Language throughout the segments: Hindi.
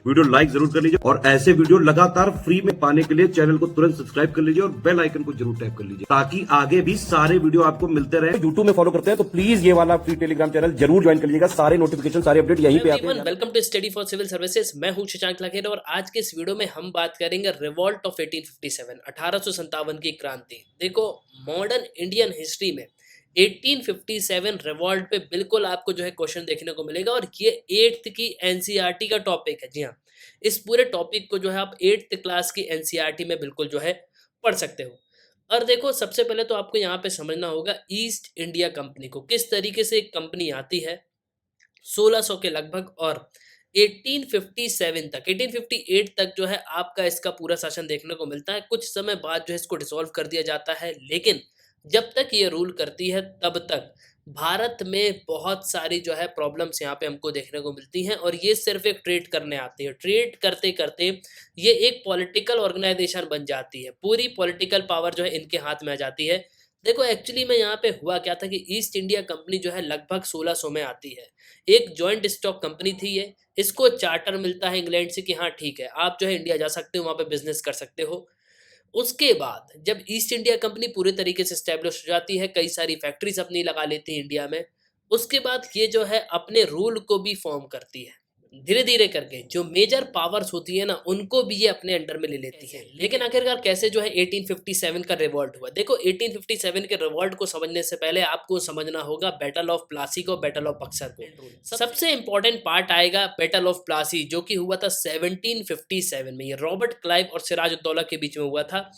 वीडियो लाइक जरूर कर लीजिए और ऐसे वीडियो लगातार फ्री में पाने के लिए चैनल को तुरंत सब्सक्राइब कर लीजिए और बेल आइकन को जरूर टैप कर लीजिए ताकि आगे भी सारे वीडियो आपको मिलते रहे। यूट्यूब में फॉलो करते हैं तो प्लीज ये वाला फ्री टेलीग्राम चैनल जरूर ज्वाइन कर लीजिएगा। सारे नोटिफिकेशन सारे अपडेट यहीं पे आते हैं। Welcome to study for civil services. मैं हूं शशांक लखेर और आज के इस वीडियो में हम बात करेंगे रिवॉल्ट ऑफ 1857 1857 की क्रांति। देखो, मॉडर्न इंडियन हिस्ट्री में 1857 रिवॉल्ट पे बिल्कुल आपको जो है क्वेश्चन देखने को मिलेगा और ये 8th की एनसीईआरटी का टॉपिक है। जी हाँ, इस पूरे टॉपिक को जो है आप 8th क्लास की एनसीईआरटी में बिल्कुल जो है पढ़ सकते हो। और देखो, सबसे पहले तो आपको यहाँ पे समझना होगा ईस्ट इंडिया कंपनी को किस तरीके से एक कंपनी आती है 1600 के लगभग और 1858 तक जो है आपका इसका पूरा शासन देखने को मिलता है। कुछ समय बाद जो है इसको डिसॉल्व कर दिया जाता है, लेकिन जब तक ये रूल करती है तब तक भारत में बहुत सारी जो है प्रॉब्लम्स यहाँ पे हमको देखने को मिलती हैं और ये सिर्फ एक ट्रेड करने आती है। ट्रेड करते करते ये एक पॉलिटिकल ऑर्गेनाइजेशन बन जाती है, पूरी पॉलिटिकल पावर जो है इनके हाथ में आ जाती है। देखो, एक्चुअली में यहाँ पे हुआ क्या था कि ईस्ट इंडिया कंपनी जो है लगभग 1600 में आती है। एक जॉइंट स्टॉक कंपनी थी ये। इसको चार्टर मिलता है इंग्लैंड से कि हाँ ठीक है, आप जो है इंडिया जा सकते हो, वहाँ पे बिजनेस कर सकते हो। उसके बाद जब ईस्ट इंडिया कंपनी पूरे तरीके से स्टैब्लिश हो जाती है, कई सारी फैक्ट्रीज अपनी लगा लेती है इंडिया में, उसके बाद ये जो है अपने रूल को भी फॉर्म करती है। धीरे धीरे करके जो मेजर पावर्स होती है ना, उनको भी ये अपने अंडर में ले लेती है। लेकिन आखिरकार कैसे जो है 1857 का रिवॉल्ट हुआ? देखो, 1857 के रिवॉल्ट को समझने से पहले आपको समझना होगा बैटल ऑफ प्लासी को, बैटल ऑफ बक्सर को। सबसे इंपॉर्टेंट पार्ट आएगा बैटल ऑफ प्लासी, जो कि हुआ था 1757 में। ये रॉबर्ट क्लाइव और सिराजुद्दौला के बीच में हुआ था।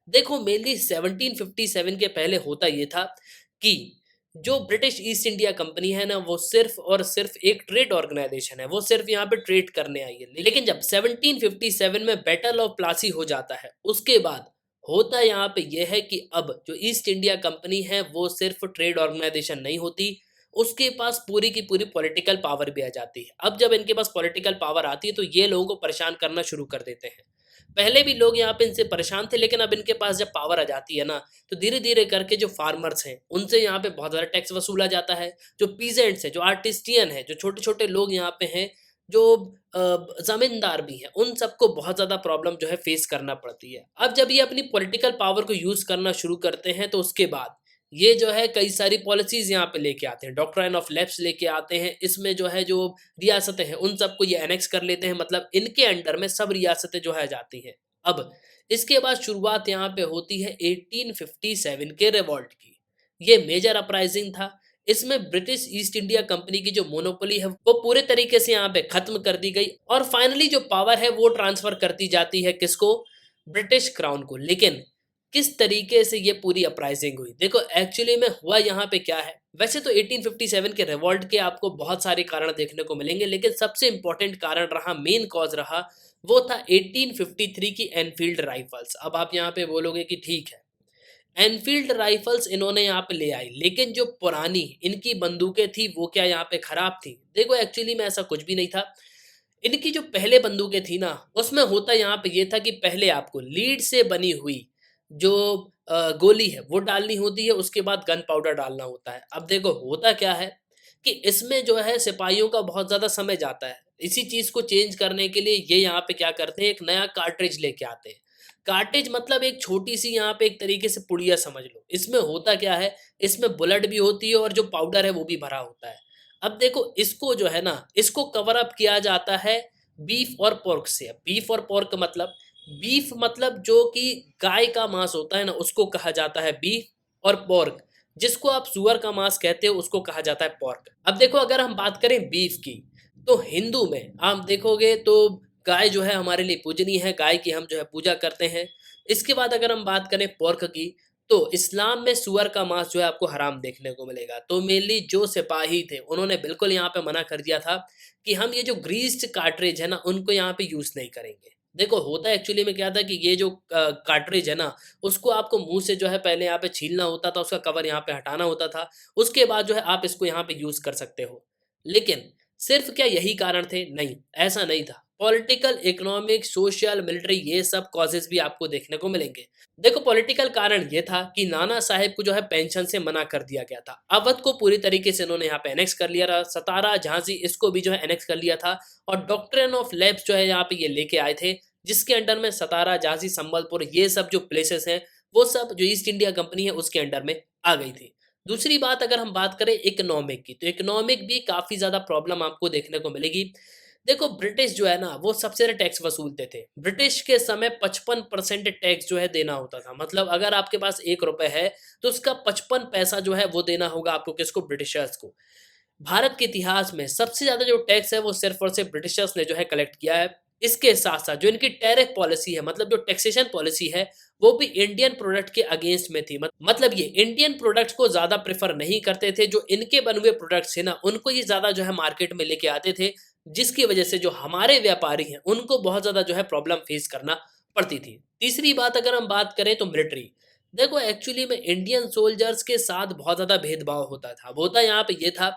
देखो, मेनली 1757 के पहले होता ये था कि जो ब्रिटिश ईस्ट इंडिया कंपनी है ना, वो सिर्फ और सिर्फ एक ट्रेड ऑर्गेनाइजेशन है। वो सिर्फ यहाँ पे ट्रेड करने आई है। लेकिन जब 1757 में बैटल ऑफ प्लासी हो जाता है, उसके बाद होता यहाँ पे यह है कि अब जो ईस्ट इंडिया कंपनी है वो सिर्फ ट्रेड ऑर्गेनाइजेशन नहीं होती, उसके पास पूरी की पूरी पॉलिटिकल पावर भी आ जाती है। अब जब इनके पास पॉलिटिकल पावर आती है तो ये लोगों को परेशान करना शुरू कर देते हैं। पहले भी लोग यहाँ पे इनसे परेशान थे, लेकिन अब इनके पास जब पावर आ जाती है ना, तो धीरे धीरे करके जो फार्मर्स हैं उनसे यहाँ पे बहुत ज़्यादा टैक्स वसूला जाता है। जो पीजेंट्स हैं, जो आर्टिस्टियन है, जो छोटे छोटे लोग यहाँ पे हैं, जो जमींदार भी हैं, उन सबको बहुत ज़्यादा प्रॉब्लम जो है फेस करना पड़ती है। अब जब ये अपनी पॉलिटिकल पावर को यूज़ करना शुरू करते हैं तो उसके बाद ये जो है कई सारी पॉलिसीज यहाँ पे लेके आते हैं। डॉक्ट्राइन ऑफ लैप्स लेके आते हैं। इसमें जो है जो रियासतें हैं उन सबको ये एनेक्स कर लेते हैं, मतलब इनके अंडर में सब रियासतें जो है आ जाती हैं। अब इसके बाद शुरुआत यहाँ पे होती है 1857 के रिवॉल्ट की। ये मेजर अपराइजिंग था। इसमें ब्रिटिश ईस्ट इंडिया कंपनी की जो मोनोपोली है वो पूरे तरीके से यहाँ पे खत्म कर दी गई और फाइनली जो पावर है वो ट्रांसफर करती जाती है किसको? ब्रिटिश क्राउन को। लेकिन किस तरीके से ये पूरी अपराइजिंग हुई? देखो, एक्चुअली में हुआ यहाँ पे क्या है। वैसे तो 1857 के रिवॉल्ट के आपको बहुत सारे कारण देखने को मिलेंगे, लेकिन सबसे इंपॉर्टेंट कारण रहा, मेन कॉज रहा, वो था 1853 की एनफील्ड राइफल्स। अब आप यहाँ पे बोलोगे कि ठीक है, एनफील्ड राइफल्स इन्होंने यहाँ पे ले आई, लेकिन जो पुरानी इनकी बंदूकें थी वो क्या यहाँ पे खराब थी? देखो, एक्चुअली में ऐसा कुछ भी नहीं था। इनकी जो पहले बंदूकें थी ना, उसमें होता यहाँ पे ये था कि पहले आपको लीड से बनी हुई जो गोली है वो डालनी होती है, उसके बाद गन पाउडर डालना होता है। अब देखो, होता क्या है कि इसमें जो है सिपाहियों का बहुत ज़्यादा समय जाता है। इसी चीज़ को चेंज करने के लिए ये यहाँ पे क्या करते हैं, एक नया कार्ट्रिज लेके आते हैं। कार्ट्रिज मतलब एक छोटी-सी यहाँ पे एक तरीके से पुड़िया समझ लो। इसमें होता क्या है, इसमें बुलेट भी होती है और जो पाउडर है वो भी भरा होता है। अब देखो, इसको जो है ना, इसको कवर अप किया जाता है बीफ और पोर्क से। बीफ और पोर्क मतलब, बीफ मतलब जो कि गाय का मांस होता है ना, उसको कहा जाता है बीफ, और पोर्क जिसको आप सुअर का मांस कहते हो उसको कहा जाता है पोर्क। अब देखो, अगर हम बात करें बीफ की, तो हिंदू में आप देखोगे तो गाय जो है हमारे लिए पूजनीय है, गाय की हम जो है पूजा करते हैं। इसके बाद अगर हम बात करें पोर्क की, तो इस्लाम में सुअर का मांस जो है आपको हराम देखने को मिलेगा। तो मेनली जो सिपाही थे उन्होंने बिल्कुल यहाँ पे मना कर दिया था कि हम ये जो ग्रीस्ड कार्ट्रिज है ना उनको यहाँ पे यूज़ नहीं करेंगे। देखो, होता एक्चुअली में क्या था कि ये जो कार्ट्रिज है ना, उसको आपको मुँह से जो है पहले यहाँ पे छीलना होता था, उसका कवर यहाँ पे हटाना होता था, उसके बाद जो है आप इसको यहाँ पे यूज़ कर सकते हो। लेकिन सिर्फ़ क्या यही कारण थे? नहीं, ऐसा नहीं था। पॉलिटिकल, इकोनॉमिक, सोशल, मिलिट्री ये सब कॉजेस भी आपको देखने को मिलेंगे। देखो पॉलिटिकल कारण ये था कि नाना साहेब को जो है पेंशन से मना कर दिया गया था। अवध को पूरी तरीके से इन्होंने यहाँ पे एनेक्स कर लिया था। सतारा, झांसी इसको भी जो है एनेक्स कर लिया था और डॉक्ट्रिन ऑफ लैब्स जो है यहाँ पे ये लेके आए थे, जिसके अंडर में सतारा, झांसी, संबलपुर ये सब जो प्लेसेस हैं, वो सब जो ईस्ट इंडिया कंपनी है उसके अंडर में आ गई थी। दूसरी बात अगर हम बात करें इकोनॉमिक की, तो इकोनॉमिक भी काफ़ी ज़्यादा प्रॉब्लम आपको देखने को मिलेगी। देखो ब्रिटिश जो है ना वो सबसे ज़्यादा टैक्स वसूलते थे। ब्रिटिश के समय 55% टैक्स जो है देना होता था। मतलब अगर आपके पास 1 रुपए है तो उसका 55 पैसा जो है वो देना होगा आपको किसको? ब्रिटिशर्स को। भारत के इतिहास में सबसे ज़्यादा जो टैक्स है वो सिर्फ़ और सिर्फ़ ब्रिटिशर्स ने जो है कलेक्ट किया है। इसके साथ-साथ जो इनकी टैरिफ पॉलिसी है मतलब जो टैक्सेशन पॉलिसी है वो भी इंडियन प्रोडक्ट के अगेंस्ट में थी। मतलब ये इंडियन प्रोडक्ट्स को ज़्यादा प्रेफ़र नहीं करते थे। जो इनके बने हुए प्रोडक्ट्स थे ना उनको ये ज़्यादा जो है मार्केट में लेके आते थे। जिसकी वजह से जो हमारे व्यापारी हैं उनको बहुत ज़्यादा जो है प्रॉब्लम फेस करना पड़ती थी। तीसरी बात अगर हम बात करें तो मिलिट्री। देखो एक्चुअली में इंडियन सोल्जर्स के साथ बहुत ज़्यादा भेदभाव होता था। होता यहाँ पे ये था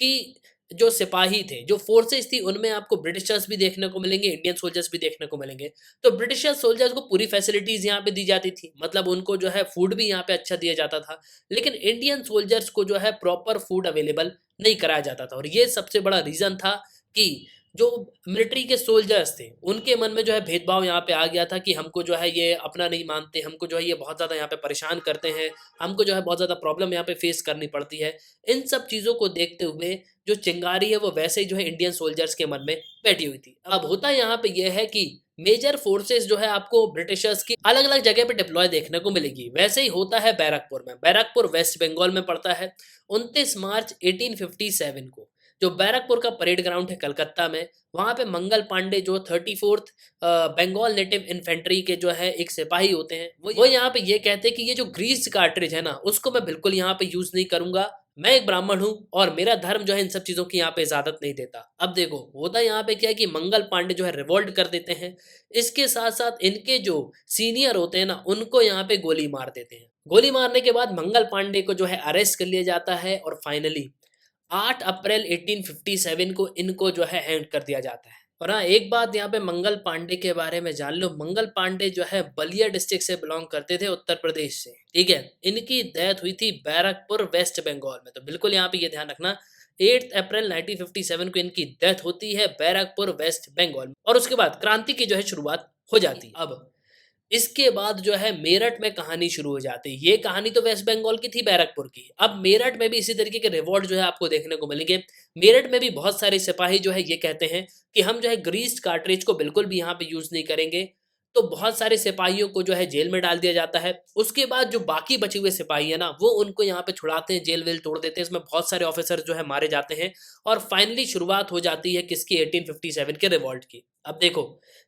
कि जो सिपाही थे, जो फोर्सेस थी उनमें आपको ब्रिटिशर्स भी देखने को मिलेंगे, इंडियन सोल्जर्स भी देखने को मिलेंगे। तो ब्रिटिशर सोल्जर्स को पूरी फैसिलिटीज़ यहाँ पे दी जाती थी। मतलब उनको जो है फूड भी यहाँ पे अच्छा दिया जाता था। लेकिन इंडियन सोल्जर्स को जो है प्रॉपर फूड अवेलेबल नहीं कराया जाता था और ये सबसे बड़ा रीज़न था कि जो मिलिट्री के सोल्जर्स थे, उनके मन में जो है भेदभाव यहाँ पे आ गया था कि हमको जो है ये अपना नहीं मानते, हमको जो है ये बहुत ज़्यादा यहाँ पे परेशान करते हैं, हमको जो है बहुत ज़्यादा प्रॉब्लम यहाँ पे फेस करनी पड़ती है। इन सब चीज़ों को देखते हुए जो चिंगारी है वो वैसे ही जो है इंडियन सोल्जर्स के मन में बैठी हुई थी। अब होता यहाँ पे ये है कि मेजर फोर्सेस जो है आपको ब्रिटिशर्स की अलग-अलग जगह पे डिप्लॉय देखने को मिलेगी। वैसे ही होता है बैरकपुर में। बैरकपुर वेस्ट बंगाल में पड़ता है। 29 मार्च 1857 को जो बैरकपुर का परेड ग्राउंड है कलकत्ता में, वहाँ पे मंगल पांडे जो 34th बंगाल नेटिव इन्फेंट्री के जो है एक सिपाही होते हैं, वो यहाँ पे ये कहते हैं कि ये जो ग्रीस्ड कार्ट्रिज है ना, उसको मैं बिल्कुल यहाँ पे यूज़ नहीं करूँगा। मैं एक ब्राह्मण हूँ और मेरा धर्म जो है इन सब चीज़ों की यहाँ पे इजाज़त नहीं देता। अब देखो, होता यहाँ पे क्या है कि मंगल पांडे जो है रिवोल्ट कर देते हैं। इसके साथ-साथ इनके जो सीनियर होते हैं ना, उनको यहाँ पे गोली मार देते हैं। गोली मारने के बाद मंगल पांडे को जो है अरेस्ट कर लिया जाता है और फाइनली 8 अप्रैल 1857 को इनको जो है हैंग कर दिया जाता है। और हाँ, एक बात यहाँ पे मंगल पांडे के बारे में जान लो, मंगल पांडे जो है बलिया डिस्ट्रिक्ट से बिलोंग करते थे, उत्तर प्रदेश से, ठीक है? इनकी डेथ हुई थी बैरकपुर वेस्ट बंगाल में, तो बिल्कुल यहाँ पे ये ध्यान रखना 8 अप्रैल 1957 को इनकी डेथ होती है बैरकपुर वेस्ट बंगाल में और उसके बाद क्रांति की जो है शुरुआत हो जाती है। अब इसके बाद जो है मेरठ में कहानी शुरू हो जाती है। ये कहानी तो वेस्ट बंगाल की थी बैरकपुर की। अब मेरठ में भी इसी तरीके के रिवॉल्ट जो है आपको देखने को मिलेंगे। मेरठ में भी बहुत सारे सिपाही जो है ये कहते हैं कि हम जो है ग्रीस्ड कार्ट्रिज को बिल्कुल भी यहाँ पे यूज़ नहीं करेंगे। तो बहुत सारे सिपाहियों को जो है जेल में डाल दिया जाता है। उसके बाद जो बाकी बचे हुए सिपाही है ना, वो उनको यहाँ पे छुड़ाते हैं, जेल-वेल तोड़ देते हैं। इसमें बहुत सारे ऑफिसर जो है मारे जाते हैं और फाइनली शुरुआत हो जाती है किसकी? 1857 के रिवॉल्ट की। अब देखो,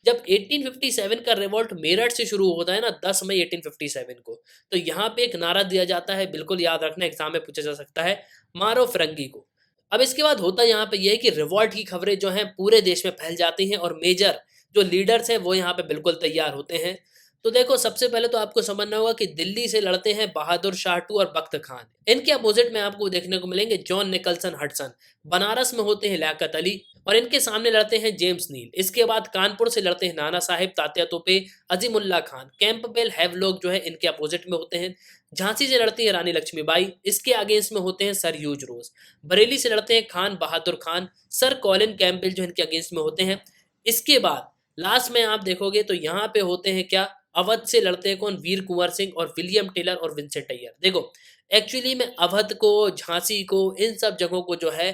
जब 1857 का रिवॉल्ट मेरठ से शुरू होता है ना 10 मई 1857 को, तो यहाँ पे एक नारा दिया जाता है, बिल्कुल याद रखना, एग्जाम में पूछा जा सकता है, मारो फिरंगी को। अब इसके बाद होता यहाँ पे ये है कि रिवॉल्ट की खबरें जो हैं पूरे देश में फैल जाती हैं और मेजर जो लीडर्स हैं वो यहाँ पे बिल्कुल तैयार होते हैं। तो देखो सबसे पहले तो आपको समझना होगा कि दिल्ली से लड़ते हैं बहादुर शाह 2 और बख्त खान। इनके अपोजिट में आपको देखने को मिलेंगे जॉन निकलसन हडसन। बनारस में होते हैं लियाकत अली और इनके सामने लड़ते हैं जेम्स नील। इसके बाद कानपुर से लड़ते हैं नाना साहिब, तात्या तोपे, अजीमुल्ला खान। कैंपबेल, हैवलॉक जो है इनके अपोजिट में होते हैं। झांसी से लड़ती है रानी लक्ष्मीबाई, इसके अगेंस्ट में होते हैं सर ह्यूज रोज। बरेली से लड़ते हैं खान बहादुर खान, सर कॉलिन कैंपबेल जो इनके अगेंस्ट में होते हैं। इसके बाद लास्ट में आप देखोगे तो यहाँ पे होते हैं क्या, अवध से लड़ते हैं कौन? वीर कुंवर सिंह और विलियम टेलर और विंसेंट अय्यर। देखो एक्चुअली में अवध को, झांसी को, इन सब जगहों को जो है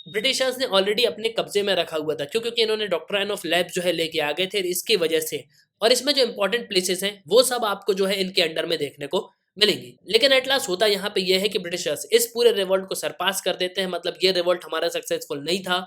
ब्रिटिशर्स ने ऑलरेडी अपने कब्जे में रखा हुआ था। क्यों? क्योंकि इन्होंने डॉक्ट्राइन ऑफ लैब्स जो है लेके आ गए थे इसकी वजह से। और इसमें जो इंपॉर्टेंट प्लेसेस हैं वो सब आपको जो है इनके अंडर में देखने को मिलेंगी। लेकिन एट लास्ट होता यहाँ पे यह है कि ब्रिटिशर्स इस पूरे रिवॉल्ट को सरपास कर देते हैं। मतलब ये रिवॉल्ट हमारा सक्सेसफुल नहीं था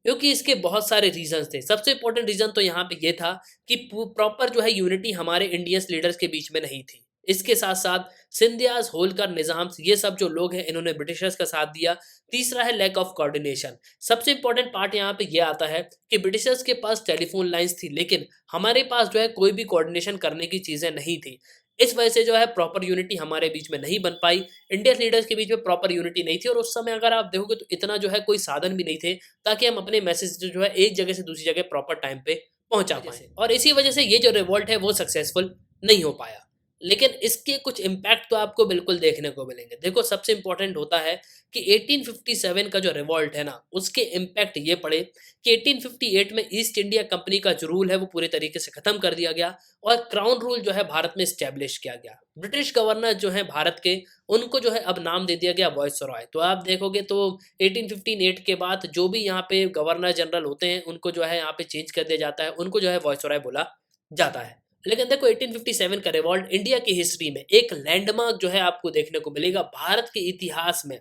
क्योंकि इसके बहुत सारे रीजंस थे। सबसे इंपॉर्टेंट रीजन तो यहाँ पे ये था कि प्रॉपर जो है यूनिटी हमारे इंडियन लीडर्स के बीच में नहीं थी। इसके साथ साथ सिंधियाज, होलकर, निजाम्स, ये सब जो लोग हैं इन्होंने ब्रिटिशर्स का साथ दिया। तीसरा है लैक ऑफ कोऑर्डिनेशन। सबसे इंपॉर्टेंट पार्ट यहाँ पे ये आता है कि ब्रिटिशर्स के पास टेलीफोन लाइंस थी लेकिन हमारे पास जो है कोई भी कोऑर्डिनेशन करने की चीजें नहीं थी। इस वजह से जो है प्रॉपर यूनिटी हमारे बीच में नहीं बन पाई, इंडियन लीडर्स के बीच में प्रॉपर यूनिटी नहीं थी और उस समय अगर आप देखोगे तो इतना जो है कोई साधन भी नहीं थे ताकि हम अपने मैसेज जो है एक जगह से दूसरी जगह प्रॉपर टाइम पे पहुंचा पाएँ और इसी वजह से ये जो रिवॉल्ट है वो सक्सेसफुल नहीं हो पाया। लेकिन इसके कुछ इम्पैक्ट तो आपको बिल्कुल देखने को मिलेंगे। देखो सबसे इम्पोर्टेंट होता है कि 1857 का जो रिवॉल्ट है ना, उसके इम्पैक्ट ये पड़े कि 1858 में ईस्ट इंडिया कंपनी का जो रूल है वो पूरे तरीके से खत्म कर दिया गया और क्राउन रूल जो है भारत में स्टैब्लिश किया गया। ब्रिटिश गवर्नर जो है भारत के, उनको जो है अब नाम दे दिया गया वायसरॉय। तो आप देखोगे तो 1858 के बाद जो भी यहाँ पे गवर्नर जनरल होते हैं उनको जो है यहाँ पे चेंज कर दिया जाता है, उनको जो है वायसरॉय बोला जाता है। लेकिन देखो 1857 का रिवॉल्ट इंडिया की हिस्ट्री में एक लैंडमार्क जो है आपको देखने को मिलेगा भारत के इतिहास में।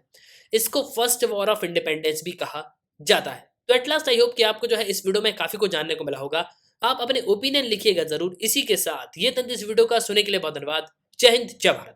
इसको फर्स्ट वॉर ऑफ इंडिपेंडेंस भी कहा जाता है। तो एट लास्ट आई होप कि आपको जो है इस वीडियो में काफ़ी कुछ जानने को मिला होगा। आप अपने ओपिनियन लिखिएगा ज़रूर। इसी के साथ ये तक इस वीडियो का सुनने के लिए बहुत धन्यवाद। जय हिंद, जय भारत।